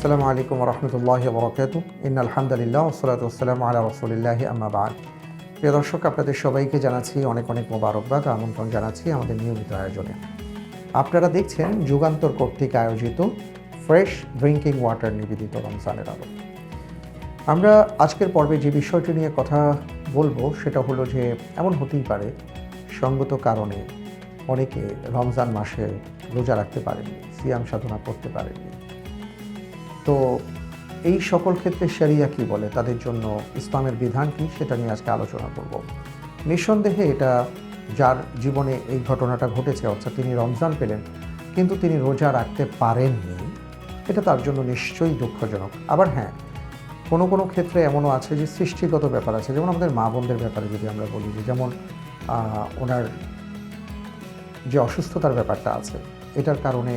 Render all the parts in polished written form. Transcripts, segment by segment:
আসসালামু আলাইকুম ওয়া রাহমাতুল্লাহি ওয়া বারাকাতুহু। ইন্নাল হামদুলিল্লাহ ওয়াসসালাতু ওয়াসসালামু আলা রাসূলিল্লাহি আম্মা বা'দ। প্রিয় দর্শক, আপনাদের সবাইকে জানাচ্ছি অনেক অনেক মোবারকবাদ, আমন্ত্রণ জানাচ্ছি আমাদের নিয়মিত আয়োজনে। আপনারা দেখছেন যুগান্তর কর্তৃক আয়োজিত ফ্রেশ ড্রিঙ্কিং ওয়াটার নিবেদিত রমজানের আলো। আমরা আজকের পর্বে যে বিষয়টি নিয়ে কথা বলবো সেটা হলো যে এমন হতেই পারে সঙ্গত কারণে অনেকে রমজান মাসে রোজা রাখতে পারেননি, সিয়াম সাধনা করতে পারেননি। তো এই সকল ক্ষেত্রে শরিয়া কী বলে, তাদের জন্য ইসলামের বিধান কী, সেটা নিয়ে আজকে আলোচনা করব। নিঃসন্দেহে এটা যার জীবনে এই ঘটনাটা ঘটেছে, অর্থাৎ তিনি রমজান পেলেন কিন্তু তিনি রোজা রাখতে পারেননি, এটা তার জন্য নিশ্চয়ই দুঃখজনক। আবার হ্যাঁ, কোনো কোনো ক্ষেত্রে এমনও আছে যে সৃষ্টিগত ব্যাপার আছে, যেমন আমাদের মা বোনদের ব্যাপারে যদি আমরা বলি, যে যেমন ওনার যে অসুস্থতার ব্যাপারটা আছে, এটার কারণে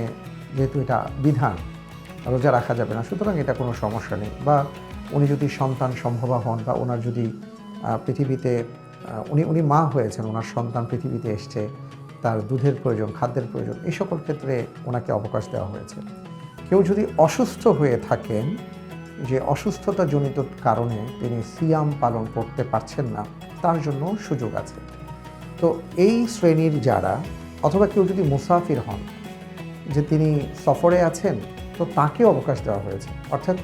যেহেতু এটা বিধান, রোজা রাখা যাবে না, সুতরাং এটা কোনো সমস্যা নেই। বা উনি যদি সন্তান সম্ভবা হন, বা ওনার যদি পৃথিবীতে উনি মা হয়েছেন, ওনার সন্তান পৃথিবীতে এসছে, তার দুধের প্রয়োজন, খাদ্যের প্রয়োজন, এই সকল ক্ষেত্রে ওনাকে অবকাশ দেওয়া হয়েছে। কেউ যদি অসুস্থ হয়ে থাকেন, যে অসুস্থতাজনিত কারণে তিনি সিয়াম পালন করতে পারছেন না, তার জন্য সুযোগ আছে। তো এই শ্রেণীর যারা, অথবা কেউ যদি মুসাফির হন, যে তিনি সফরে আছেন, তো তাকে অবকাশ দেওয়া হয়েছে। অর্থাৎ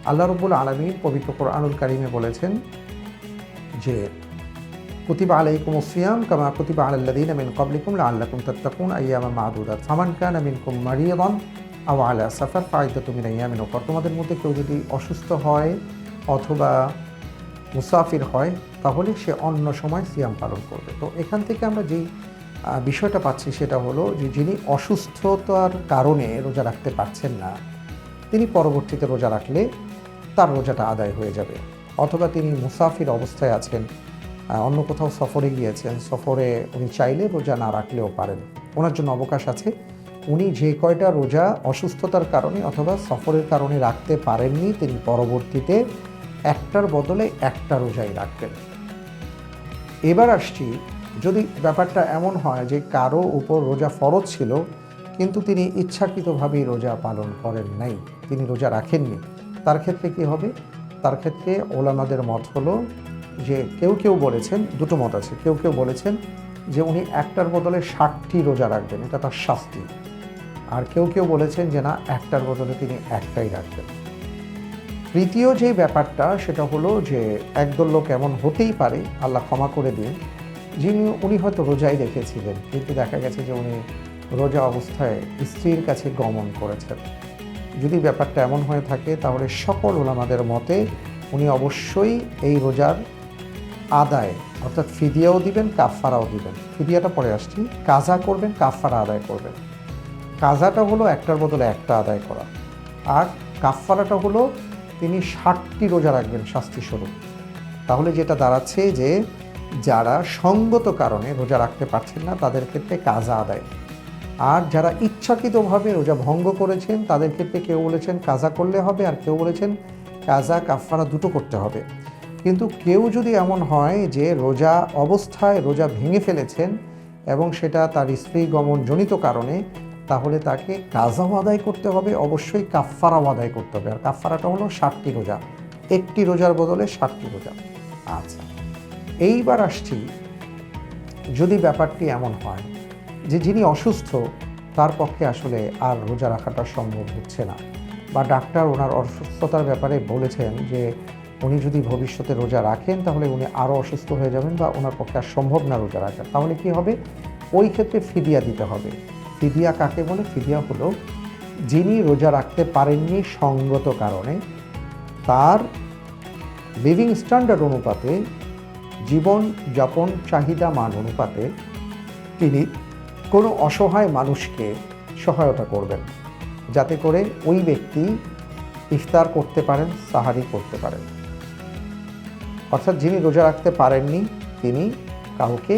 আল্লাহ রাব্বুল আলামিন পবিত্র কোরআনুল কারীমে বলেছেন যে কুতিবা আলাইকুমুস সিয়াম কামা কুতিবা আলাল লাযীনা মিন ক্বাবলিকুম লাআল্লাকুম তাত্তাকুন আইয়ামান মা'দুদাত ফামান কানা মিনকুম মারিয়াদান আও আলা সাফার ফাইদাতুম মিন আইয়ামিন উখর। তোমাদের মধ্যে কেউ যদি অসুস্থ হয় অথবা মুসাফির হয়, তাহলে সে অন্য সময় সিয়াম পালন করবে। তো এখান থেকে আমরা যেই বিষয়টা পাচ্ছি সেটা হলো যে যিনি অসুস্থতার কারণে রোজা রাখতে পারছেন না, তিনি পরবর্তীতে রোজা রাখলে তার রোজাটা আদায় হয়ে যাবে। অথবা তিনি মুসাফির অবস্থায় আছেন, অন্য কোথাও সফরে গিয়েছেন, সফরে উনি চাইলে রোজা না রাখলেও পারেন, ওনার জন্য অবকাশ আছে। উনি যে কয়টা রোজা অসুস্থতার কারণে অথবা সফরের কারণে রাখতে পারেননি, তিনি পরবর্তীতে একটার বদলে একটা রোজাই রাখবেন। এবার আসছি, যদি ব্যাপারটা এমন হয় যে কারো উপর রোজা ফরজ ছিল কিন্তু তিনি ইচ্ছাকৃতভাবেই রোজা পালন করেন নাই, তিনি রোজা রাখেননি, তার ক্ষেত্রে কি হবে? তার ক্ষেত্রে ওলামাদের মত হলো যে কেউ কেউ বলেছেন, দুটো মত আছে, কেউ কেউ বলেছেন যে উনি একটার বদলে 60টি রোজা রাখবেন, এটা তার শাস্তি। আর কেউ কেউ বলেছেন যে না, একটার বদলে তিনি একটাই রাখবেন। তৃতীয় যে ব্যাপারটা সেটা হলো যে একদল লোক এমন হতেই পারে, আল্লাহ ক্ষমা করে দিন, উনি হয়তো রোজাই রেখেছিলেন কিন্তু দেখা গেছে যে উনি রোজা অবস্থায় স্ত্রীর কাছে গমন করেছেন। যদি ব্যাপারটা এমন হয়ে থাকে, তাহলে সকল উলামাদের মতে উনি অবশ্যই এই রোজার আদায়, অর্থাৎ ফিদিয়াও দিবেন, কাফফারাও দিবেন। ফিদিয়াটা পরে আসছি, কাজা করবেন, কাফফারা আদায় করবেন। কাজাটা হলো একটার বদলে একটা আদায় করা, আর কাফফারাটা হলো তিনি 60টি রোজা রাখবেন শাস্তিস্বরূপ। তাহলে যেটা দাঁড়াচ্ছে যে যারা সঙ্গত কারণে রোজা রাখতে পারছেন না, তাদের ক্ষেত্রে কাজা আদায়। আর যারা ইচ্ছাকৃতভাবে রোজা ভঙ্গ করেছেন, তাদের ক্ষেত্রে কেউ বলেছেন কাজা করলে হবে, আর কেউ বলেছেন কাজা কাফফারা দুটো করতে হবে। কিন্তু কেউ যদি এমন হয় যে রোজা অবস্থায় রোজা ভেঙে ফেলেছেন এবং সেটা তার স্ত্রী গমনজনিত কারণে, তাহলে তাকে কাজাও আদায় করতে হবে, অবশ্যই কাফফারাও আদায় করতে হবে। আর কাফফারাটা হলো 60টি রোজা, একটি রোজার বদলে 60টি রোজা। আচ্ছা, এইবার আসছি, যদি ব্যাপারটি এমন হয় যে যিনি অসুস্থ, তার পক্ষে আসলে আর রোজা রাখাটা সম্ভব হচ্ছে না, বা ডাক্তার ওনার অসুস্থতার ব্যাপারে বলেছেন যে উনি যদি ভবিষ্যতে রোজা রাখেন তাহলে উনি আরও অসুস্থ হয়ে যাবেন, বা ওনার পক্ষে আর সম্ভব না রোজা রাখা, তাহলে কি হবে? ওই ক্ষেত্রে ফিদিয়া দিতে হবে। ফিদিয়া কাকে বলে? ফিদিয়া হলো যিনি রোজা রাখতে পারেননি সঙ্গত কারণে, তার লিভিং স্ট্যান্ডার্ড অনুপাতে, জীবনযাপন চাহিদা মান অনুপাতে তিনি কোনো অসহায় মানুষকে সহায়তা করবেন, যাতে করে ওই ব্যক্তি ইফতার করতে পারেন, সাহারি করতে পারেন। অর্থাৎ যিনি রোজা রাখতে পারেননি, তিনি কাউকে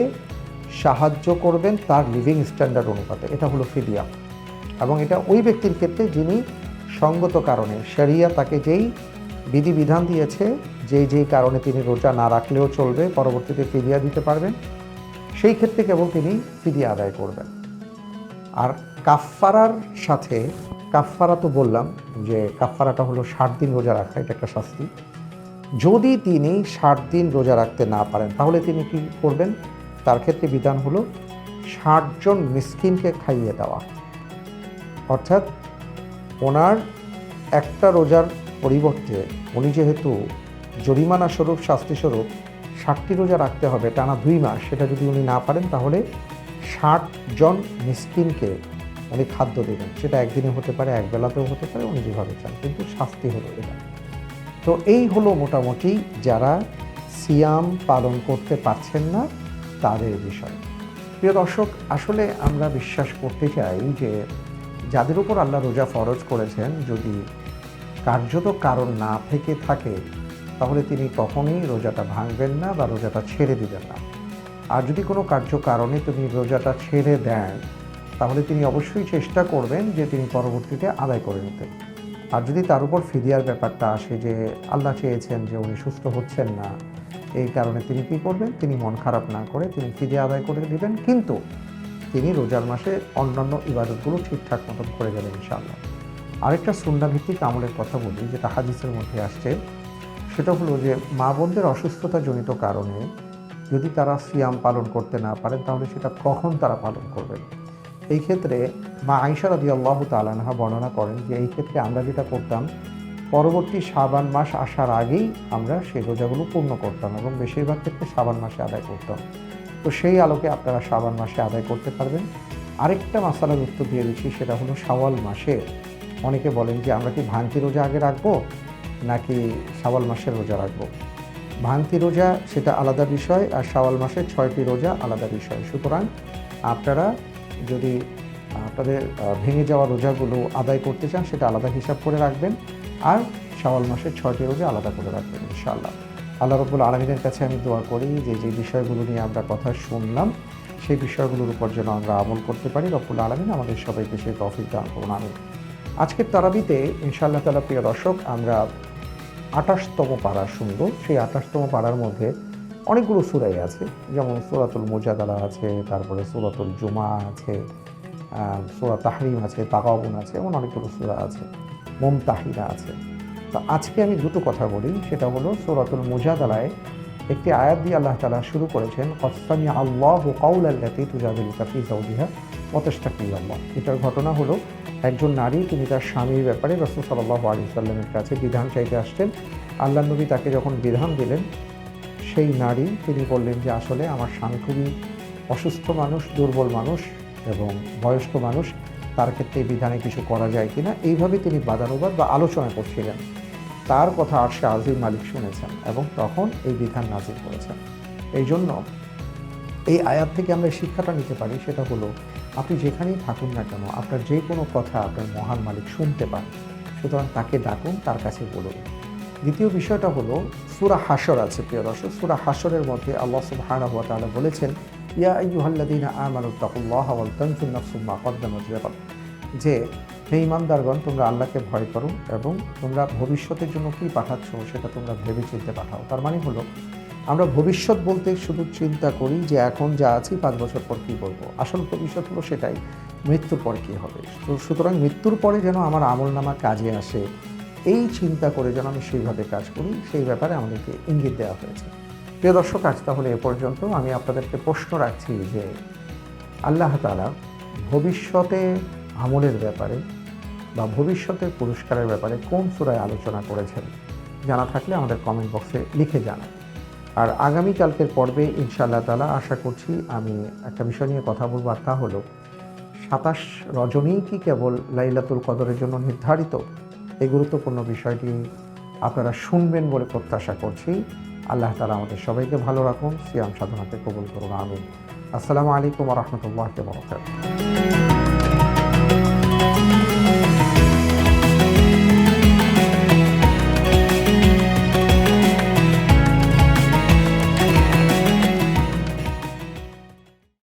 সাহায্য করবেন তার লিভিং স্ট্যান্ডার্ড অনুপাতে, এটা হলো ফিদিয়া। এবং এটা ওই ব্যক্তির ক্ষেত্রে যিনি সঙ্গত কারণে, শরিয়া তাকে যেই বিধিবিধান দিয়েছে, যেই কারণে তিনি রোজা না রাখলেও চলবে, পরবর্তীতে ফিদিয়া দিতে পারবেন, সেই ক্ষেত্রে কেবল তিনি ফিদিয়া আদায় করবেন। আর কাফফারার সাথে কাফফারা তো বললাম যে কাফফারাটা হলো 60 দিন রোজা রাখা, এটা একটা শাস্তি। যদি তিনি 60 দিন রোজা রাখতে না পারেন তাহলে তিনি কি করবেন? তার ক্ষেত্রে বিধান হলো 60 জন মিসকিনকে খাইয়ে দেওয়া। অর্থাৎ ওনার একটা রোজার পরিবর্তে উনি যেহেতু জরিমানা স্বরূপ, শাস্তি স্বরূপ 60টি রোজা রাখতে হবে টানা 2 মাস, সেটা যদি উনি না পারেন তাহলে 60 জন মিসকিনকে উনি খাদ্য দেবেন। সেটা একদিনে হতে পারে, এক বেলাতেও হতে পারে, উনি যেভাবে চান, কিন্তু শাস্তি হলো এটা। তো এই হলো মোটামুটি যারা সিয়াম পালন করতে পারছেন না তাদের বিষয়। প্রিয় দর্শক, আসলে আমরা বিশ্বাস করতে চাই যে যাদের উপর আল্লাহ রোজা ফরজ করেছেন, যদি কার্যত কারণ না থেকে থাকে তাহলে তিনি কখনোই রোজাটা ভাঙবেন না বা রোজাটা ছেড়ে দিবেন না। আর যদি কোনো কারণে তিনি রোজাটা ছেড়ে দেন তাহলে তিনি অবশ্যই চেষ্টা করবেন যে তিনি পরবর্তীতে আদায় করে নিতে। আর যদি তার উপর ফিদিয়ার ব্যাপারটা আসে যে আল্লাহ চেয়েছেন যে উনি সুস্থ হচ্ছেন না, এই কারণে তিনি কী করবেন? তিনি মন খারাপ না করে তিনি ফিদিয়া আদায় করে দিবেন, কিন্তু তিনি রোজার মাসে অন্যান্য ইবাদতগুলো ঠিকঠাক মতন করে যাবেন ইনশাআল্লাহ। আরেকটা সুন্নাহভিত্তিক আমলের কথা বলি, যেটা হাদিসের মধ্যে আসছে, সেটা হলো যে মা বোনদের অসুস্থতাজনিত কারণে যদি তারা সিয়াম পালন করতে না পারেন তাহলে সেটা কখন তারা পালন করবেন? এই ক্ষেত্রে মা আয়েশা রাদিয়াল্লাহু তাআলা আনহা বর্ণনা করেন যে এই ক্ষেত্রে আমরা যেটা করতাম, পরবর্তী শাবান মাস আসার আগেই আমরা সেই রোজাগুলো পূর্ণ করতাম এবং বেশিরভাগ ক্ষেত্রে শাবান মাসে আদায় করতাম। তো সেই আলোকে আপনারা শাবান মাসে আদায় করতে পারবেন। আরেকটা মাসালার উত্তর দিয়ে দিচ্ছি, সেটা হলো শাওয়াল মাসে অনেকে বলেন যে আমরা কি ভান্তি রোজা আগে রাখবো নাকি শাওয়াল মাসের রোজা রাখবো। ভান্তি রোজা সেটা আলাদা বিষয়, আর শাওয়াল মাসের 6টি রোজা আলাদা বিষয়। সুতরাং আপনারা যদি আপনাদের ভেঙে যাওয়া রোজাগুলো আদায় করতে চান সেটা আলাদা হিসাব করে রাখবেন, আর শাওয়াল মাসের 6টি রোজা আলাদা করে রাখবেন ইনশাআল্লাহ। আল্লাহ রাব্বুল আলামিনের কাছে আমি দোয়া করি যে যে বিষয়গুলো নিয়ে আমরা কথা শুনলাম সেই বিষয়গুলোর উপর যেন আমরা আমল করতে পারি। রব্বুল আলামিন আমাদের সবাইকে সেই তৌফিক দান করুন, আমিন। আজকের তারাবিতে ইনশাআল্লাহ তাআলা প্রিয় দর্শক আমরা 28তম পারা শুনব। সেই 28তম পারার মধ্যে অনেকগুলো সূরাই আছে, যেমন সূরাতুল মুজাদালা আছে, তারপরে সূরাতুল জুমা আছে, সূরা তাহরিম আছে, তাগাবুন আছে, এমন অনেকগুলো সূরা আছে, মুমতাহিনা আছে। তো আজকে আমি দুটো কথা বলি, সেটা হলো সূরাতুল মুজাদালায় একটি আয়াত দিয়ে আল্লাহ তাআলা শুরু করেছেন, কদ সামিআ আল্লাহু কাওলাল্লাতী তুজাদিলুকা ফী যাওজিহা ওয়া তাশতাকী ইলাল্লাহ। এটার ঘটনা হলো একজন নারী, তিনি তার স্বামীর ব্যাপারে রাসূল সাল্লাল্লাহু আলাইহি ওয়াসাল্লামের কাছে বিধান চাইতে আসতেন। আল্লাহর নবী তাকে যখন বিধান দিলেন, সেই নারী তিনি বললেন যে আসলে আমার স্বামী খুবই অসুস্থ মানুষ, দুর্বল মানুষ এবং বয়স্ক মানুষ, তার ক্ষেত্রে এই বিধানে কিছু করা যায় কিনা, এইভাবে তিনি বাদানুবাদ বা আলোচনা করছিলেন। তার কথা আরশে আজিম মালিক শুনেছেন এবং তখন এই বিধান নাজিল করেছেন। এই জন্য এই আয়াত থেকে আমরা শিক্ষাটা নিতে পারি, সেটা হলো আপনি যেখানেই থাকুন না কেন আপনার যে কোনো কথা আপনার মহান মালিক শুনতে পান, সুতরাং তাকে ডাকুন, তার কাছে বলুন। দ্বিতীয় বিষয়টা হলো সূরা হাশর আছে প্রিয় দর্শক। সূরা হাশরের মধ্যে আল্লাহ সুবহানাহু ওয়া তাআলা বলেছেন, ইয়া আইয়ুহাল্লাযীনা আমানু তাকুল্লাহা ওয়াল তানজুর নাফসুম মা কদ্দামাত লিগাদ, যে হে ঈমানদারগণ তোমরা আল্লাহকে ভয় করো এবং তোমরা ভবিষ্যতের জন্য কী পাঠাচ্ছ সেটা তোমরা ভেবে চিন্তে পাঠাও। তার মানে হলো আমরা ভবিষ্যৎ বলতে শুধু চিন্তা করি যে এখন যা আছি 5 বছর পর কী করবো, আসল ভবিষ্যৎ হলো সেটাই, মৃত্যুর পর কী হবে। তো সুতরাং মৃত্যুর পরে যেন আমার আমলনামা কাজে আসে, এই চিন্তা করে যেন আমি সেইভাবে কাজ করি, সেই ব্যাপারে আমাদেরকে ইঙ্গিত দেওয়া হয়েছে। প্রিয় দর্শক, আজ তাহলে এ পর্যন্ত। আমি আপনাদেরকে প্রশ্ন রাখছি যে আল্লাহ তাআলা ভবিষ্যতে আমলের ব্যাপারে বা ভবিষ্যতের পুরস্কারের ব্যাপারে কোন সূরায় আলোচনা করেছেন, জানা থাকলে আমাদের কমেন্ট বক্সে লিখে জানান। আর আগামীকালকের পর্বে ইনশাআল্লাহ তাআলা আশা করছি আমি একটা বিষয় নিয়ে কথা বলবো, আর তা হলো 27 রজনীই কি কেবল লাইলাতুল কদরের জন্য নির্ধারিত? এই গুরুত্বপূর্ণ বিষয়টি আপনারা শুনবেন বলে প্রত্যাশা করছি। আল্লাহ তাআলা আমাদের সবাইকে ভালো রাখুন, সিয়াম সাধনাতে কবুল করুন, আমিন। আসসালামু আলাইকুম ওয়া রাহমাতুল্লাহি ওয়া বারাকাতুহু।